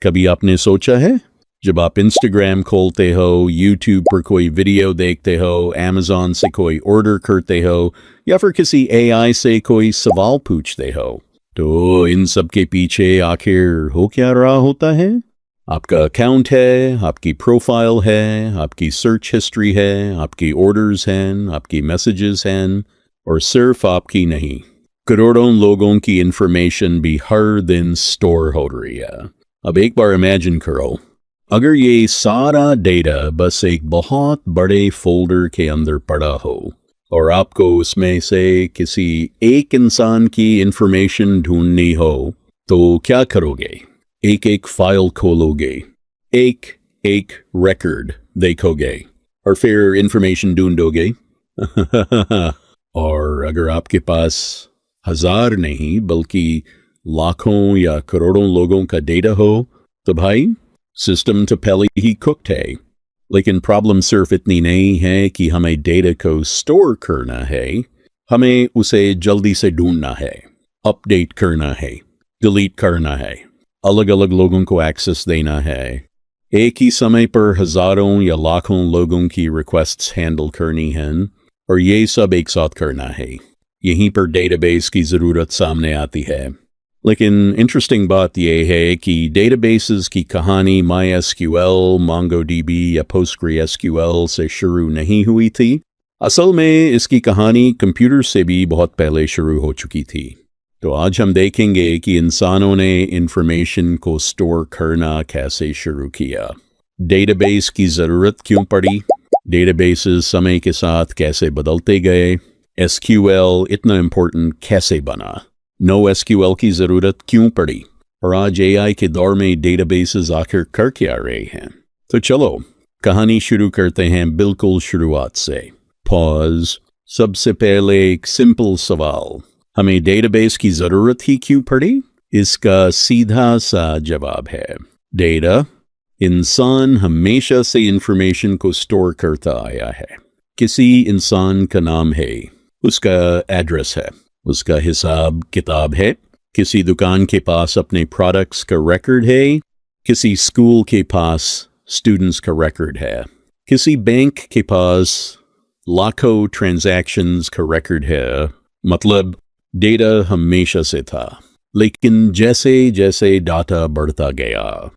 कभी आपने सोचा है, जब आप इंस्टाग्राम खोलते हो, यूट्यूब पर कोई वीडियो देखते हो, अमेज़न से कोई ऑर्डर करते हो या फिर किसी एआई से कोई सवाल पूछते हो, तो इन सब के पीछे आखिर हो क्या रहा होता है? आपका अकाउंट है, आपकी प्रोफाइल है, आपकी सर्च हिस्ट्री है, आपकी ऑर्डर्स हैं, आपकी मैसेजेस हैं, और सिर्फ आपकी नहीं, करोड़ों लोगों की इंफॉर्मेशन भी हर दिन स्टोर हो रही है। अब एक बार इमेजिन करो, अगर ये सारा डेटा बस एक बहुत बड़े फोल्डर के अंदर पड़ा हो और आपको उसमें से किसी एक इंसान की इंफॉर्मेशन ढूंढनी हो, तो क्या करोगे? एक एक फाइल खोलोगे, एक एक रिकॉर्ड देखोगे और फिर इंफॉर्मेशन ढूंढोगे। और अगर आपके पास हजार नहीं बल्कि लाखों या करोड़ों लोगों का डेटा हो, तो भाई सिस्टम तो पहले ही कुक्ड है। लेकिन प्रॉब्लम सिर्फ इतनी नहीं है कि हमें डेटा को स्टोर करना है, हमें उसे जल्दी से ढूंढना है, अपडेट करना है, डिलीट करना है, अलग अलग लोगों को एक्सेस देना है, एक ही समय पर हजारों या लाखों लोगों की रिक्वेस्ट्स हैंडल करनी हैं, और ये सब एक साथ करना है। यहीं पर डेटाबेस की ज़रूरत सामने आती है। लेकिन इंटरेस्टिंग बात यह है कि डेटाबेसेस की कहानी MySQL, MongoDB या PostgreSQL से शुरू नहीं हुई थी। असल में इसकी कहानी कंप्यूटर से भी बहुत पहले शुरू हो चुकी थी। तो आज हम देखेंगे कि इंसानों ने इंफॉर्मेशन को स्टोर करना कैसे शुरू किया, डेटाबेस की ज़रूरत क्यों पड़ी, डेटाबेसेस समय के साथ कैसे बदलते गए, SQL इतना इम्पोर्टेंट कैसे बना, NoSQL की ज़रूरत क्यों पड़ी, और आज AI के दौर में डेटाबेसेस आखिर कर क्या रहे हैं। तो चलो कहानी शुरू करते हैं बिल्कुल शुरुआत से। पॉज। सबसे पहले एक सिंपल सवाल, हमें डेटाबेस की ज़रूरत ही क्यों पड़ी? इसका सीधा सा जवाब है, डेटा। इंसान हमेशा से इंफॉर्मेशन को स्टोर करता आया है। किसी इंसान का नाम है, उसका एड्रेस है, उसका हिसाब किताब है, किसी दुकान के पास अपने प्रोडक्ट्स का रिकॉर्ड है, किसी स्कूल के पास स्टूडेंट्स का रिकॉर्ड है, किसी बैंक के पास लाखों ट्रांजैक्शंस का रिकॉर्ड है। मतलब डेटा हमेशा से था, लेकिन जैसे जैसे डाटा बढ़ता गया,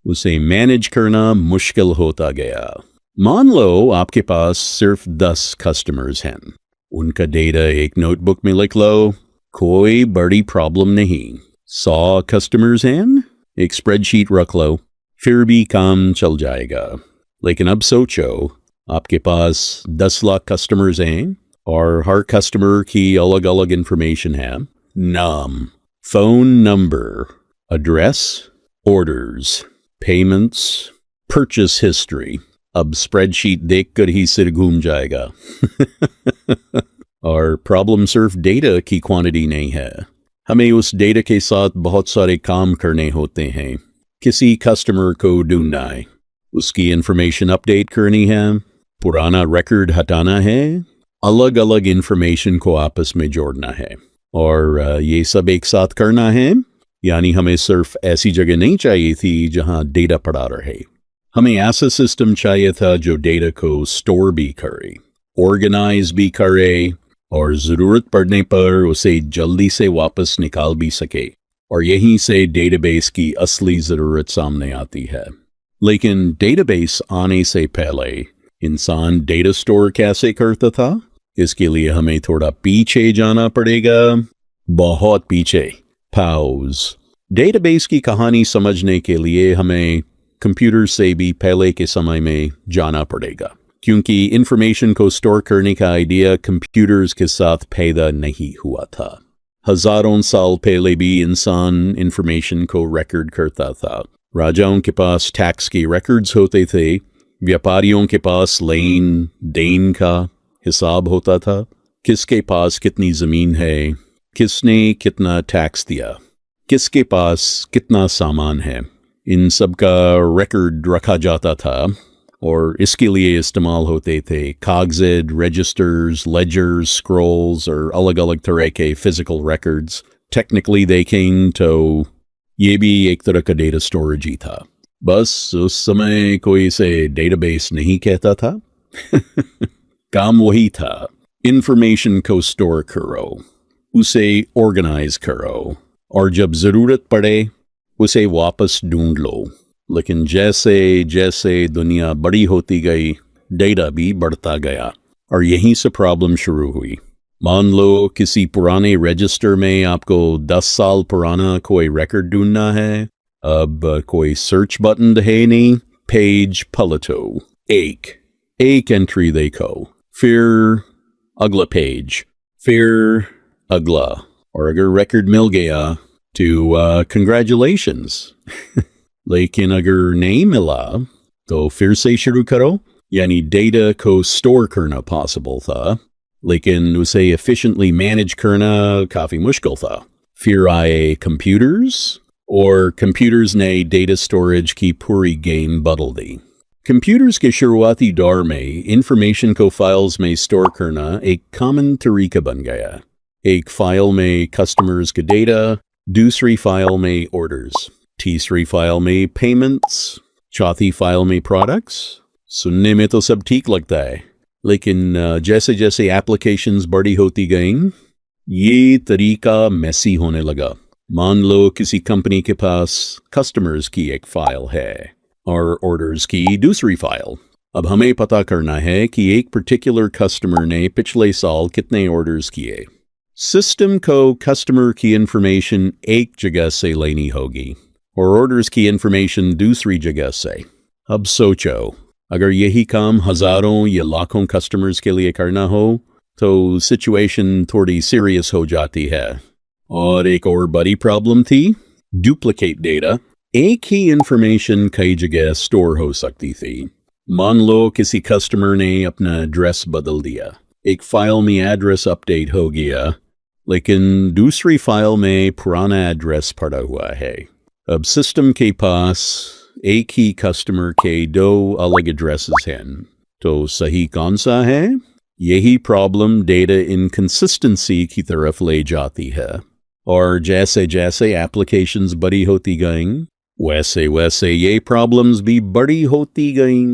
उसे मैनेज करना मुश्किल होता गया। मान लो आपके पास सिर्फ 10 कस्टमर्स हैं, उनका डेटा एक नोटबुक में लिख लो, कोई बड़ी प्रॉब्लम नहीं। 100 कस्टमर्स हैं, एक स्प्रेडशीट रख लो, फिर भी काम चल जाएगा। लेकिन अब सोचो, आपके पास 10 लाख कस्टमर्स हैं और हर कस्टमर की अलग अलग इंफॉर्मेशन है, नाम, phone number, address, orders, payments, purchase history. अब स्प्रेडशीट देखकर ही सिर घूम जाएगा। और प्रॉब्लम सिर्फ डेटा की क्वांटिटी नहीं है, हमें उस डेटा के साथ बहुत सारे काम करने होते हैं। किसी कस्टमर को ढूंढना है, उसकी इंफॉर्मेशन अपडेट करनी है, पुराना रिकॉर्ड हटाना है, अलग अलग इंफॉर्मेशन को आपस में जोड़ना है, और ये सब एक साथ करना है। यानी हमें सिर्फ ऐसी जगह नहीं चाहिए थी जहां डेटा पड़ा रहे, हमें ऐसा सिस्टम चाहिए था जो डेटा को स्टोर भी करे, ऑर्गेनाइज भी करे, और ज़रूरत पड़ने पर उसे जल्दी से वापस निकाल भी सके। और यहीं से डेटाबेस की असली ज़रूरत सामने आती है। लेकिन डेटाबेस आने से पहले इंसान डेटा स्टोर कैसे करता था, इसके लिए हमें थोड़ा पीछे जाना पड़ेगा, बहुत पीछे। पॉज। डेटाबेस की कहानी समझने के लिए हमें कंप्यूटर से भी पहले के समय में जाना पड़ेगा, क्योंकि इंफॉर्मेशन को स्टोर करने का आइडिया कंप्यूटर्स के साथ पैदा नहीं हुआ था। हजारों साल पहले भी इंसान इंफॉर्मेशन को रिकॉर्ड करता था। राजाओं के पास टैक्स की रिकॉर्ड्स होते थे, व्यापारियों के पास लेन देन का हिसाब होता था, किसके पास कितनी ज़मीन है, किसने कितना टैक्स दिया, किसके पास कितना सामान है, इन सब का रिकॉर्ड रखा जाता था। और इसके लिए इस्तेमाल होते थे कागज़, रजिस्टर्स, लेजर्स, स्क्रॉल्स और अलग अलग तरह के फिजिकल रिकॉर्ड्स। टेक्निकली देखें तो ये भी एक तरह का डेटा स्टोरेज ही था। बस उस समय कोई इसे डेटाबेस नहीं कहता था। काम वही था, इंफॉर्मेशन को स्टोर करो, उसे ऑर्गेनाइज करो और जब ज़रूरत पड़े उसे वापस ढूंढ लो। लेकिन जैसे जैसे दुनिया बड़ी होती गई, डेटा भी बढ़ता गया और यहीं से प्रॉब्लम शुरू हुई। मान लो किसी पुराने रजिस्टर में आपको 10 साल पुराना कोई रिकॉर्ड ढूंढना है। अब कोई सर्च बटन है नहीं, पेज पलटो, एक एक एंट्री देखो, फिर अगला पेज, फिर अगला, और अगर रिकॉर्ड मिल गया तो कंग्रेचुलेशंस। लेकिन अगर नहीं मिला तो फिर से शुरू करो। यानी डेटा को स्टोर करना पॉसिबल था, लेकिन उसे एफिशिएंटली मैनेज करना काफ़ी मुश्किल था। फिर आए कंप्यूटर्स, और कंप्यूटर्स ने डेटा स्टोरेज की पूरी गेम बदल दी। कंप्यूटर्स के शुरुआती दौर में इंफॉर्मेशन को फाइल्स में स्टोर करना एक कॉमन तरीका बन गया। एक फाइल में कस्टमर्स का डेटा, दूसरी फाइल में ऑर्डर्स, तीसरी फाइल में पेमेंट्स, चौथी फाइल में प्रोडक्ट्स। सुनने में तो सब ठीक लगता है, लेकिन जैसे जैसे एप्लीकेशंस बड़ी होती गईं, ये तरीका मेसी होने लगा। मान लो किसी कंपनी के पास कस्टमर्स की एक फाइल है और ऑर्डर्स की दूसरी फाइल। अब हमें पता करना है कि एक पर्टिकुलर कस्टमर ने पिछले साल कितने ऑर्डर्स किए। सिस्टम को कस्टमर की इंफॉर्मेशन एक जगह से लेनी होगी और ऑर्डर्स की इंफॉर्मेशन दूसरी जगह से। अब सोचो, अगर यही काम हजारों या लाखों कस्टमर्स के लिए करना हो तो सिचुएशन थोड़ी सीरियस हो जाती है। और एक और बड़ी प्रॉब्लम थी, डुप्लीकेट डेटा। एक ही इंफॉर्मेशन कई जगह स्टोर हो सकती थी। मान लो किसी कस्टमर ने अपना एड्रेस बदल दिया, एक फाइल में एड्रेस अपडेट हो गया, लेकिन दूसरी फाइल में पुराना एड्रेस पड़ा हुआ है। अब सिस्टम के पास एक ही कस्टमर के 2 अलग एड्रेसेस हैं, तो सही कौन सा है? यही प्रॉब्लम डेटा इनकंसिस्टेंसी की तरफ ले जाती है। और जैसे जैसे एप्लीकेशंस बड़ी होती गईं, वैसे वैसे ये प्रॉब्लम्स भी बड़ी होती गईं।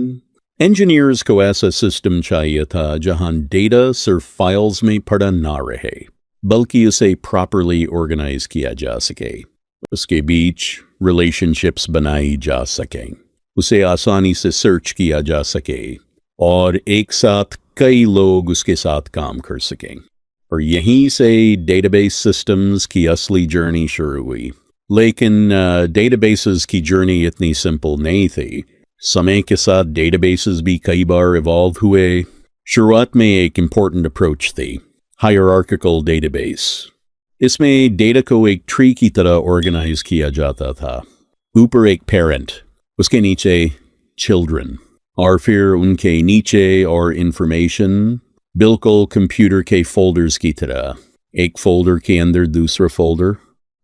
इंजीनियर्स को ऐसा सिस्टम चाहिए था जहां डेटा सिर्फ फाइल्स में पड़ा ना रहे, बल्कि उसे प्रॉपरली ऑर्गेनाइज किया जा सके, उसके बीच रिलेशनशिप्स बनाई जा सकें, उसे आसानी से सर्च किया जा सके और एक साथ कई लोग उसके साथ काम कर सकें। और यहीं से डेटाबेस सिस्टम्स की असली जर्नी शुरू हुई। लेकिन डेटाबेसेस की जर्नी इतनी सिंपल नहीं थी। समय के साथ डेटाबेसेस भी कई बार इवॉल्व हुए। शुरुआत में एक इम्पोर्टेंट अप्रोच थी, हायरार्किकल डेटाबेस। इसमें डेटा को एक ट्री की तरह ऑर्गेनाइज किया जाता था। ऊपर एक पेरेंट, उसके नीचे चिल्ड्रन, और फिर उनके नीचे और इंफॉर्मेशन, बिल्कुल कंप्यूटर के फोल्डर्स की तरह। एक फोल्डर के अंदर दूसरा फोल्डर,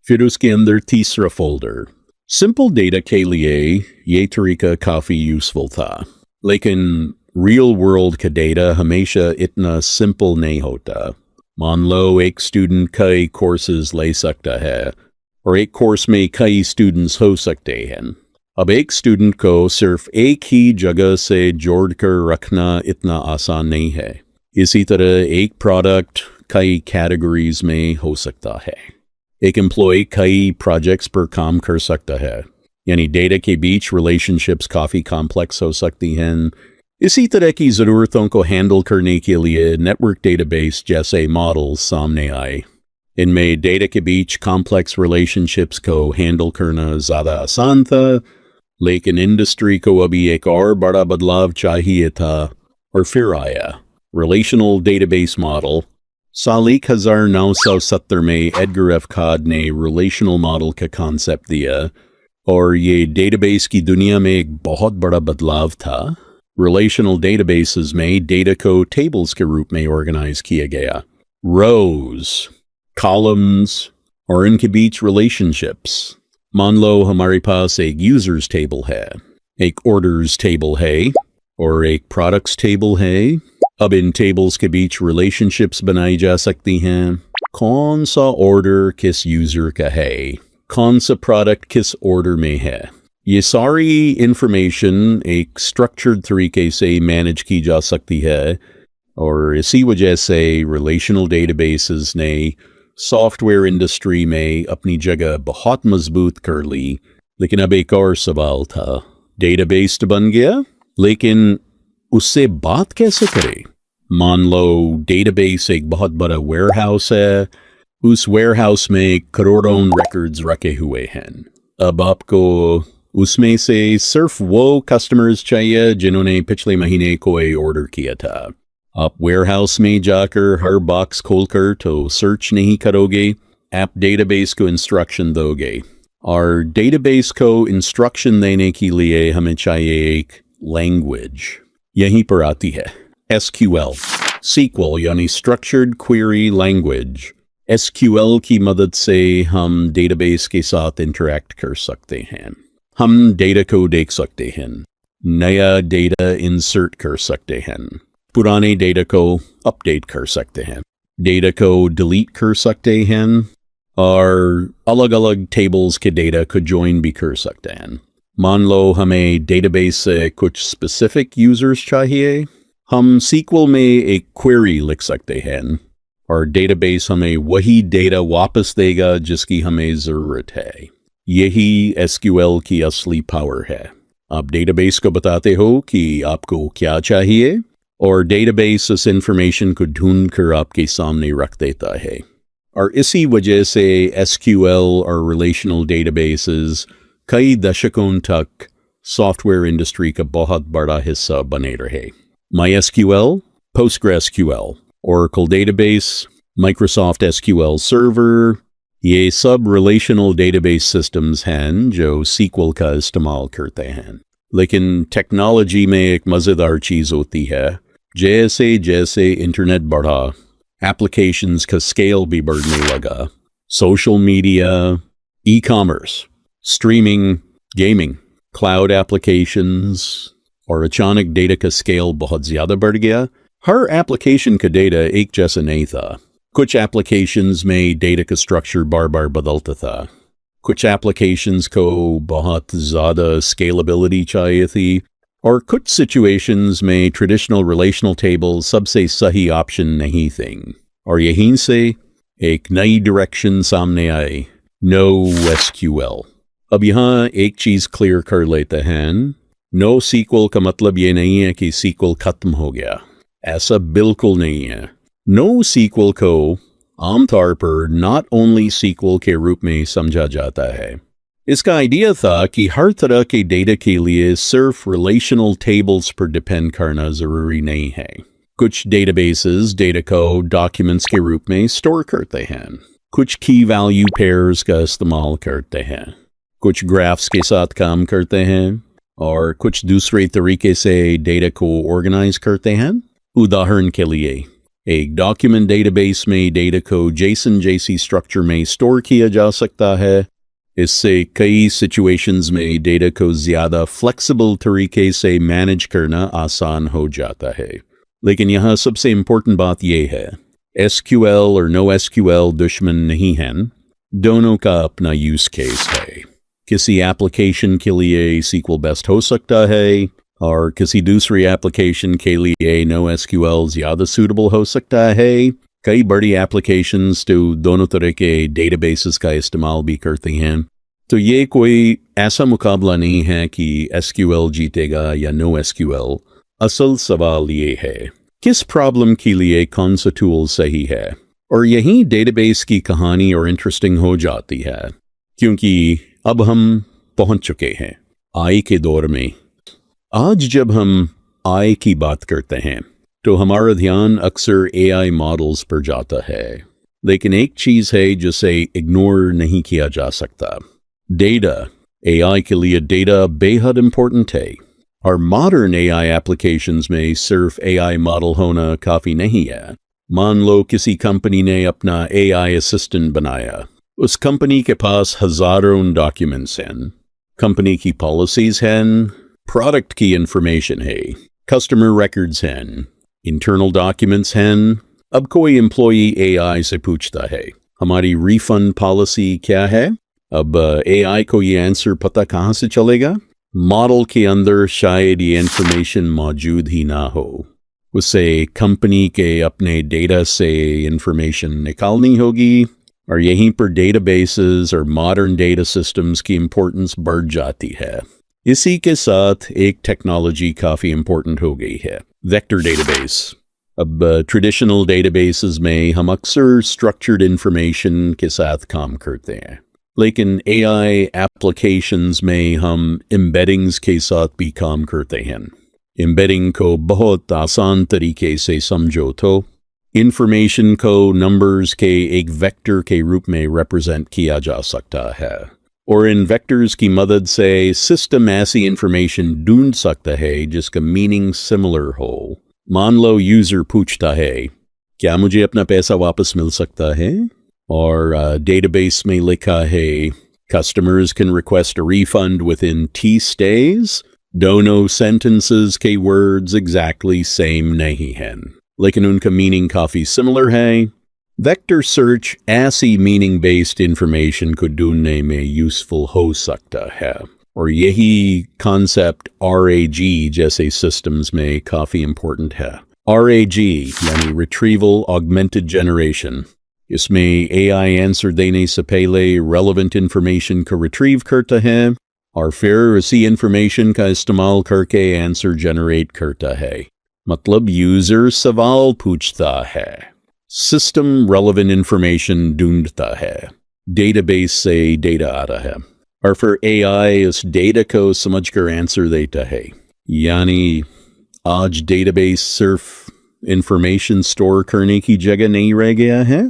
फिर उसके अंदर तीसरा फोल्डर। सिंपल डेटा के लिए ये तरीका काफ़ी यूजफुल था, लेकिन रियल वर्ल्ड का डेटा हमेशा इतना सिंपल नहीं होता। मान लो एक स्टूडेंट कई कोर्सेज ले सकता है और एक कोर्स में कई स्टूडेंट्स हो सकते हैं। अब एक स्टूडेंट को सिर्फ एक ही जगह से जोड़कर रखना इतना आसान नहीं है। इसी तरह एक प्रोडक्ट कई कैटेगरीज में हो सकता है। एक एम्प्लॉय कई प्रोजेक्ट्स पर काम कर सकता है, यानी डेटा के बीच रिलेशनशिप्स काफ़ी कॉम्प्लेक्स हो सकती हैं। इसी तरह की ज़रूरतों को हैंडल करने के लिए नेटवर्क डेटाबेस जैसे मॉडल्स सामने आए। इनमें डेटा के बीच कॉम्प्लेक्स रिलेशनशिप्स को हैंडल करना ज़्यादा आसान था, लेकिन इंडस्ट्री को अभी एक और बड़ा बदलाव चाहिए था। और फिर आया रिलेशनल डेटाबेस मॉडल। साल 1970 में एडगर एफ कॉड ने रिलेशनल मॉडल का कॉन्सेप्ट दिया और ये डेटाबेस की दुनिया में एक बहुत बड़ा बदलाव था। रिलेशनल डेटाबेसेस में डेटा को टेबल्स के रूप में ऑर्गेनाइज किया गया, रोज, कॉलम्स और इनके बीच रिलेशनशिप्स। मान लो हमारे पास एक यूजर्स टेबल है, एक ऑर्डर्स टेबल है और एक प्रोडक्ट्स टेबल है। अब इन टेबल्स के बीच रिलेशनशिप्स बनाई जा सकती हैं। कौन सा ऑर्डर किस यूजर का है, कौन सा प्रोडक्ट किस ऑर्डर में है। ये सारी इंफॉर्मेशन एक स्ट्रक्चर्ड तरीके से मैनेज की जा सकती है और इसी वजह से रिलेशनल डेटाबेसेस ने सॉफ्टवेयर इंडस्ट्री में अपनी जगह बहुत मजबूत कर ली। लेकिन अब एक और सवाल था, डेटाबेस तो बन गया, लेकिन उससे बात कैसे करें? मान लो डेटाबेस एक बहुत बड़ा वेयरहाउस है, उस वेयरहाउस में करोड़ों रिकॉर्ड्स रखे हुए हैं। अब आपको उसमें से सिर्फ वो कस्टमर्स चाहिए जिन्होंने पिछले महीने कोई ऑर्डर किया था। आप वेयरहाउस में जाकर हर बॉक्स खोलकर तो सर्च नहीं करोगे, आप डेटाबेस को इंस्ट्रक्शन दोगे और डेटाबेस को इंस्ट्रक्शन देने के लिए हमें चाहिए एक लैंग्वेज। यहीं पर आती है SQL, SQL यानी स्ट्रक्चर्ड क्वेरी लैंग्वेज। SQL की मदद से हम डेटाबेस के साथ इंटरैक्ट कर सकते हैं। हम डेटा को देख सकते हैं, नया डेटा इंसर्ट कर सकते हैं, पुराने डेटा को अपडेट कर सकते हैं, डेटा को डिलीट कर सकते हैं और अलग अलग टेबल्स के डेटा को ज्वाइन भी कर सकते हैं। मान लो हमें डेटाबेस से कुछ स्पेसिफिक यूजर्स चाहिए, हम SQL में एक क्वेरी लिख सकते हैं और डेटाबेस हमें वही डेटा वापस देगा जिसकी हमें ज़रूरत है। यही SQL की असली पावर है। आप डेटाबेस को बताते हो कि आपको क्या चाहिए और डेटाबेस उस इंफॉर्मेशन को ढूंढ कर आपके सामने रख देता है। और इसी वजह से SQL और रिलेशनल डेटाबेसेस कई दशकों तक सॉफ्टवेयर इंडस्ट्री का बहुत बड़ा हिस्सा बने रहे। MySQL, PostgreSQL, Oracle Database, Microsoft SQL Server, ये सब रिलेशनल डेटाबेस सिस्टम्स हैं जो SQL का इस्तेमाल करते हैं। लेकिन टेक्नोलॉजी में एक मज़ेदार चीज़ होती है, जैसे जैसे इंटरनेट बढ़ा, एप्लीकेशंस का स्केल भी बढ़ने लगा। Social media, e-commerce, streaming, gaming, cloud applications और अचानक डेटा का स्केल बहुत ज़्यादा बढ़ गया। हर एप्लीकेशन का डेटा एक जैसा नहीं था। कुछ एप्लीकेशंस में डेटा का स्ट्रक्चर बार बार बदलता था, कुछ एप्लीकेशंस को बहुत ज़्यादा स्केलेबिलिटी चाहिए थी और कुछ सिचुएशंस में ट्रेडिशनल रिलेशनल टेबल सबसे सही ऑप्शन नहीं थे। और यहीं से एक नई डायरेक्शन सामने आई, NoSQL। अब यहाँ एक चीज़ क्लियर कर लेते हैं, NoSQL का मतलब ये नहीं है कि SQL खत्म हो गया, ऐसा बिल्कुल नहीं है। NoSQL को आमतौर पर नॉट ओनली SQL के रूप में समझा जाता है। इसका आइडिया था कि हर तरह के डेटा के लिए सिर्फ रिलेशनल टेबल्स पर डिपेंड करना ज़रूरी नहीं है। कुछ डेटाबेसेस डेटा को डॉक्यूमेंट्स के रूप में स्टोर करते हैं, कुछ की वैल्यू पेयर्स का इस्तेमाल करते हैं, कुछ ग्राफ्स के साथ काम करते हैं और कुछ दूसरे तरीके से डेटा को ऑर्गेनाइज करते हैं। उदाहरण के लिए एक डॉक्यूमेंट डेटाबेस में डेटा को JSON जैसी स्ट्रक्चर में स्टोर किया जा सकता है। इससे कई सिचुएशंस में डेटा को ज़्यादा फ्लेक्सिबल तरीके से मैनेज करना आसान हो जाता है। लेकिन यहाँ सबसे इम्पोर्टेंट बात यह है, SQL और NoSQL दुश्मन नहीं हैं, दोनों का अपना यूज़ केस है। किसी एप्लीकेशन के लिए SQL बेस्ट हो सकता है और किसी दूसरी एप्लीकेशन के लिए NoSQL ज़्यादा सूटेबल हो सकता है। कई बड़ी एप्लीकेशंस तो दोनों तरह के डेटाबेसेस का इस्तेमाल भी करती हैं। तो ये कोई ऐसा मुकाबला नहीं है कि SQL जीतेगा या NoSQL। असल सवाल ये है, किस प्रॉब्लम के लिए कौन सा टूल सही है? और यहीं डेटाबेस की कहानी और इंटरेस्टिंग हो जाती है, क्योंकि अब हम पहुंच चुके हैं AI के दौर में। आज जब हम AI की बात करते हैं तो हमारा ध्यान अक्सर AI मॉडल्स पर जाता है, लेकिन एक चीज़ है जिसे इग्नोर नहीं किया जा सकता, डेटा। AI के लिए डेटा बेहद इम्पोर्टेंट है और मॉडर्न AI एप्लीकेशंस में सिर्फ AI मॉडल होना काफ़ी नहीं है। मान लो किसी कंपनी ने अपना AI असिस्टेंट बनाया, उस कंपनी के पास हज़ारों डॉक्यूमेंट्स हैं, कंपनी की पॉलिसीज़ हैं, प्रोडक्ट की इंफॉर्मेशन है, कस्टमर रिकॉर्ड्स हैं, इंटरनल डॉक्यूमेंट्स हैं। अब कोई एम्प्लॉई AI से पूछता है, हमारी रिफंड पॉलिसी क्या है? अब एआई को ये आंसर पता कहाँ से चलेगा? मॉडल के अंदर शायद ये इंफॉर्मेशन मौजूद ही ना हो, उसे कंपनी के अपने डेटा से इंफॉर्मेशन निकालनी होगी, और यहीं पर डेटाबेसेस और मॉडर्न डेटा सिस्टम्स की इम्पोर्टेंस बढ़ जाती है। इसी के साथ एक टेक्नोलॉजी काफ़ी इम्पोर्टेंट हो गई है, वेक्टर डेटाबेस। अब ट्रेडिशनल डेटाबेसेस में हम अक्सर स्ट्रक्चर्ड इंफॉर्मेशन के साथ काम करते हैं, लेकिन एआई एप्लीकेशंस में हम एम्बेडिंग्स के साथ भी काम करते हैं। एम्बेडिंग को बहुत आसान तरीके से समझो तो इंफॉर्मेशन को नंबर्स के एक वेक्टर के रूप में रिप्रेजेंट किया जा सकता है, और इन वेक्टर्स की मदद से सिस्टम ऐसी इंफॉर्मेशन ढूंढ सकता है जिसका मीनिंग सिमिलर हो। मान लो यूजर पूछता है, क्या मुझे अपना पैसा वापस मिल सकता है? और डेटाबेस में लिखा है, customers can request a refund with in T stays। दोनों सेंटेंसेस के वर्ड्स एग्जैक्टली सेम नहीं हैं, लेकिन उनका मीनिंग काफ़ी सिमिलर है। वेक्टर सर्च ऐसी मीनिंग बेस्ड इंफॉर्मेशन को ढूंढने में यूजफुल हो सकता है, और यही कॉन्सेप्ट RAG जैसे सिस्टम्स में काफ़ी इम्पोर्टेंट है। RAG यानी रिट्रीवल ऑगमेंटेड जनरेशन, इसमें AI आंसर देने से पहले रेलेवेंट इंफॉर्मेशन को रिट्रीव करता है और फिर उसी इंफॉर्मेशन का इस्तेमाल करके आंसर जनरेट करता है। मतलब यूजर सवाल पूछता है, सिस्टम रेलेवेंट इंफॉर्मेशन ढूंढता है, डेटाबेस से डेटा आ रहा है, और फिर AI उस डेटा को समझकर आंसर देता है। यानी आज डेटाबेस सिर्फ इंफॉर्मेशन स्टोर करने की जगह नहीं रह गया है,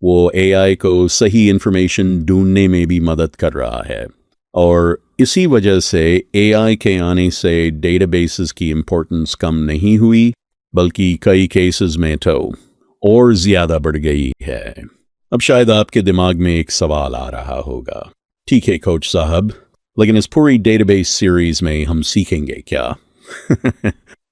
वो AI को सही इंफॉर्मेशन ढूंढने में भी मदद कर रहा है। और इसी वजह से AI के आने से डेटाबेसेस की इम्पोर्टेंस कम नहीं हुई, बल्कि कई केसेस में तो और ज़्यादा बढ़ गई है। अब शायद आपके दिमाग में एक सवाल आ रहा होगा, ठीक है कोच साहब, लेकिन इस पूरी डेटाबेस सीरीज़ में हम सीखेंगे क्या?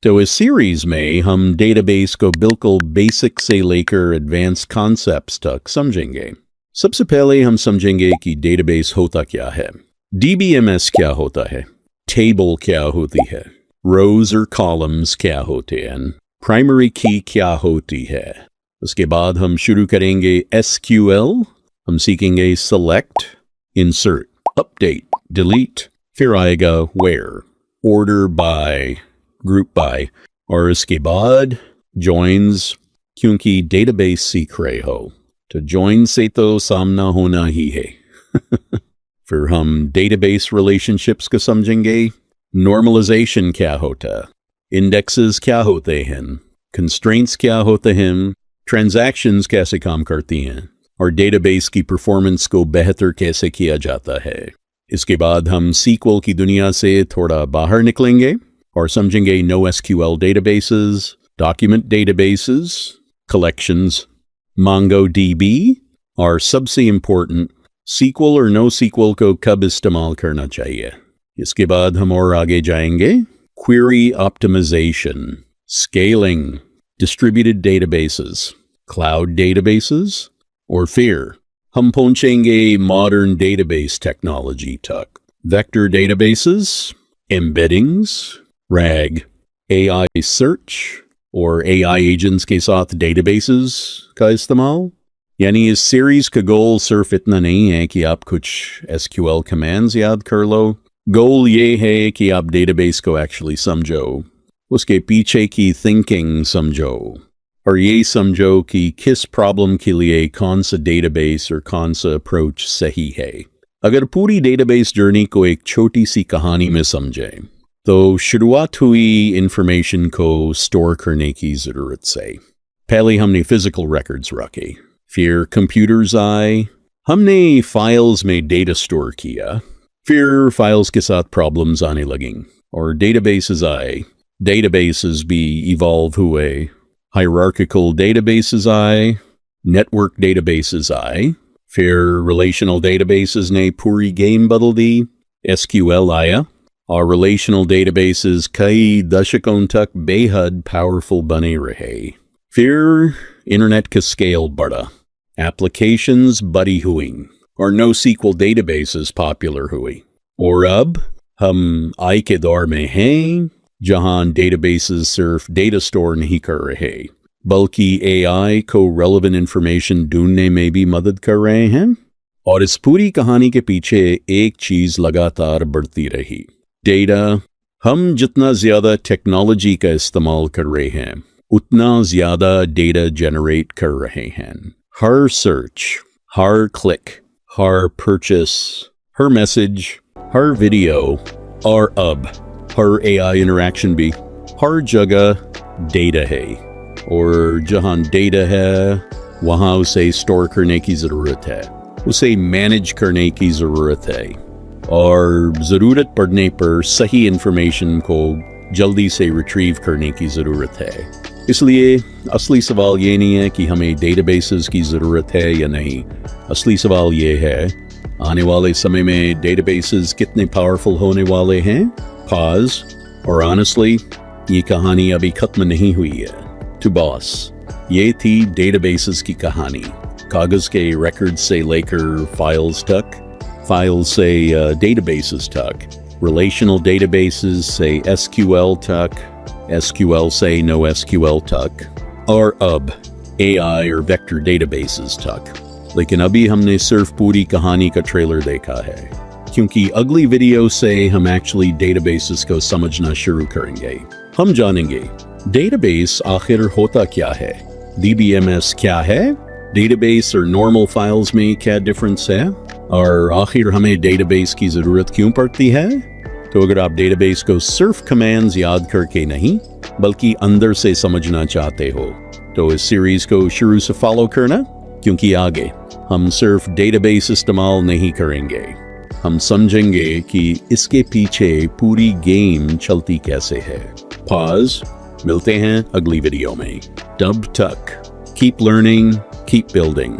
तो इस सीरीज़ में हम डेटाबेस को बिल्कुल बेसिक से लेकर एडवांस कॉन्सेप्ट्स तक समझेंगे। सबसे पहले हम समझेंगे कि डेटाबेस होता क्या है। DBMS क्या होता है, टेबल क्या होती है, रोज और कॉलम्स क्या होते हैं, प्राइमरी की क्या होती है। उसके बाद हम शुरू करेंगे SQL, हम सीखेंगे सेलेक्ट, इंसर्ट, अपडेट, डिलीट, फिर आएगा where, order by, group by, और इसके बाद जॉइंस, क्योंकि डेटाबेस सीख रहे हो तो जॉइन से तो सामना होना ही है। फिर हम डेटाबेस रिलेशनशिप्स को समझेंगे, नॉर्मलाइजेशन क्या होता है, इंडेक्सेस क्या होते हैं, कंस्ट्रेंट्स क्या होते हैं, ट्रांजैक्शंस कैसे काम करती हैं, और डेटाबेस की परफॉर्मेंस को बेहतर कैसे किया जाता है। इसके बाद हम SQL की दुनिया से थोड़ा बाहर निकलेंगे और समझेंगे NoSQL databases, document databases, collections, MongoDB, और सबसे इम्पोर्टेंट SQL और NoSQL को कब इस्तेमाल करना चाहिए। इसके बाद हम और आगे जाएंगे, query optimization, scaling, distributed databases, cloud databases, और फिर हम पहुंचेंगे modern database technology तक, vector databases, embeddings, RAG, AI search और AI agents के साथ databases का इस्तेमाल। यानी इस सीरीज का गोल सिर्फ इतना नहीं है कि आप कुछ SQL कमांड्स याद कर लो, गोल ये है कि आप डेटाबेस को एक्चुअली समझो, उसके पीछे की थिंकिंग समझो, और ये समझो कि किस प्रॉब्लम के लिए कौन सा डेटाबेस और कौन सा अप्रोच सही है। अगर पूरी डेटाबेस जर्नी को एक छोटी सी कहानी में समझें तो शुरुआत हुई इंफॉर्मेशन को स्टोर करने की ज़रूरत से। पहले हमने फिजिकल रिकॉर्ड्स रखे, फिर कंप्यूटर्स आए, हमने फाइल्स में डेटा स्टोर किया, फिर फाइल्स के साथ प्रॉब्लम्स आने लगीं और डेटाबेसेस आए, डेटाबेसेस भी इवॉल्व हुए, हायरार्किकल डेटाबेसेस आए, नेटवर्क डेटाबेसेस आए, फिर रिलेशनल डेटाबेसेस ने पूरी गेम बदल दी, SQL आया, और रिलेशनल डेटाबेसेस कई दशकों तक बेहद पावरफुल बने रहे। फिर इंटरनेट का स्केल बढ़ा, एप्लीकेशंस बड़ी हुईं, और NoSQL databases पॉपुलर हुई। और अब हम आई के दौर में हैं जहां databases सिर्फ डेटा स्टोर नहीं कर रहे बल्कि AI को relevant information ढूंढने में भी मदद कर रहे हैं। और इस पूरी कहानी के पीछे एक चीज लगातार बढ़ती रही, डेटा। हम जितना ज्यादा टेक्नोलॉजी का इस्तेमाल कर रहे हैं उतना ज्यादा डेटा जनरेट कर रहे हैं। हर सर्च, हर क्लिक, हर परचेस, हर मैसेज, हर वीडियो और अब हर AI इंटरैक्शन भी, हर जगह डेटा है। और जहां डेटा है वहां उसे स्टोर करने की ज़रूरत है, उसे मैनेज करने की ज़रूरत है और ज़रूरत पड़ने पर सही इंफॉर्मेशन को जल्दी से रिट्रीव करने की ज़रूरत है। इसलिए असली सवाल ये नहीं है कि हमें डेटाबेसेस की ज़रूरत है या नहीं। असली सवाल ये है आने वाले समय में डेटाबेसेस कितने पावरफुल होने वाले हैं। पॉज। और ऑनेस्टली ये कहानी अभी ख़त्म नहीं हुई है। टू बॉस, ये थी डेटाबेसेस की कहानी। कागज़ के रिकॉर्ड से लेकर फाइल्स तक, फाइल्स से डेटाबेसेस तक, रिलेशनल डेटाबेसेस से SQL तक, SQL से NoSQL तक, और अब AI और वेक्टर डेटाबेसेस तक। लेकिन अभी हमने सिर्फ पूरी कहानी का ट्रेलर देखा है, क्योंकि अगली वीडियो से हम एक्चुअली डेटाबेसेस को समझना शुरू करेंगे। हम जानेंगे डेटाबेस आखिर होता क्या है, DBMS क्या है, डेटाबेस और नॉर्मल फाइल्स में क्या डिफरेंस है, और आखिर हमें डेटाबेस की ज़रूरत क्यों पड़ती है। तो अगर आप डेटाबेस को सिर्फ कमांड्स याद करके नहीं बल्कि अंदर से समझना चाहते हो तो इस सीरीज़ को शुरू से फॉलो करना, क्योंकि आगे हम सिर्फ डेटाबेस इस्तेमाल नहीं करेंगे, हम समझेंगे कि इसके पीछे पूरी गेम चलती कैसे है। पॉज। मिलते हैं अगली वीडियो में। तब तक कीप लर्निंग, कीप बिल्डिंग।